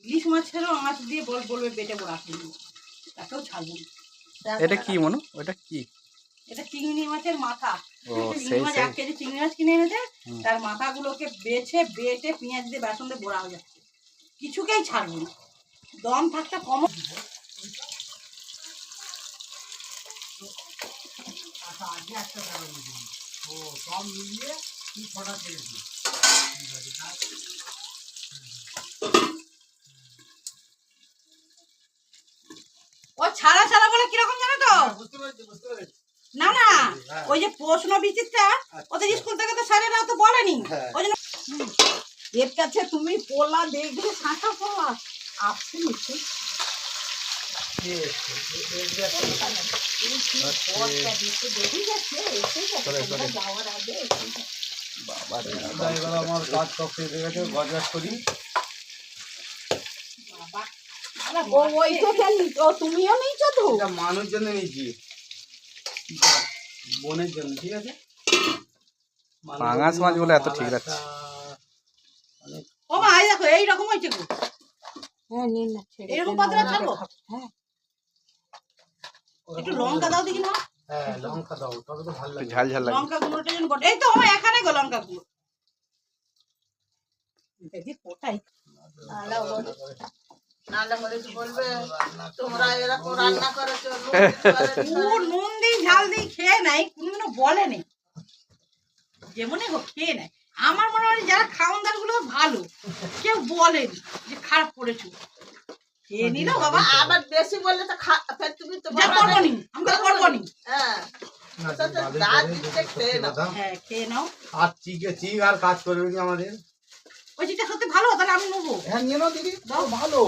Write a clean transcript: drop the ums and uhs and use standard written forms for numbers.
ইলিশ মাছেরও মাছ দিয়ে বলবে বেটে বড়া খেয়ে তাকেও ছাড়বো না। এটা কি মনু? ওটা কি? এটা চিংড়ি মাছের মাথা। ও চিংড়ি মাছ 1 কেজি চিংড়ি মাছ কিনে এনেছে, হুম। তার মাথাগুলোকে বেটে পেঁয়াজ দিয়ে বেসন দিয়ে বড়া হয়ে যাচ্ছে। কিছুকেই ছাড়বো না, দম থাকতে কম। আচ্ছা আগে একটা টাকা দিই ও সব মিলিয়ে তুই 6টা ছেড়ে দিই। ঠিক আছে ও ছাড়া ছাড়া বলে কিরকম জানো তো? বুঝতে পেরেছি না না, ওই যে প্রশ্ন বিচিত্রা ওদের স্কুল থেকে তো স্যারেরা তো বলেনি, ওই জন্য এর কাছে তুমি পোলা দেখলে শাঁখা পোলা আসছে নিশ্চয়ই। আমার কাজ সব শেষ হয়ে গেছে, গজবাজ করি। তুমিও নিয়েছো তো? এটা মানুষ জন্য নিয়েছি, বোনের জন্য, ঠিক আছে? পাঙাশ মাছ বলে এত ঠিক লাগছে। ও মা এই দেখো এইরকম হয়েছে গো। হ্যাঁ নিন না, এরকম পাতলা ছাড়বো। হ্যাঁ একটু লঙ্কা দাও দেখি না। হ্যাঁ লঙ্কা দাও, তবে তো ভালো লাগে। ঝাল ঝাল লাগে। লঙ্কা গুঁড়োটা যেন বটে, এই তো আমার এখানে গো লঙ্কা গুঁড়ো দেখি কোথায়। নুন দিই ঝাল দিই খেয়ে নাই, কোনদিনও বলেনি, যেমনই হোক খেয়ে নেয়। আমার মনে হয় যারা খাওয়ানদার গুলো ভালো, কেউ বলেনি যে খারাপ করেছো, খেয়ে নিল বাবা। আবার বেশি বললে তো তুমি তো যা করবো নি, আমরা করবো নি। হ্যাঁ হ্যাঁ খেয়ে নাও। আর চিক আর কাজ করবে কি আমাদের? ওই চিটা সত্যি ভালো, তাহলে আমি নেবো। হ্যাঁ নিয়ে নাও দিদি, দাও ভালো।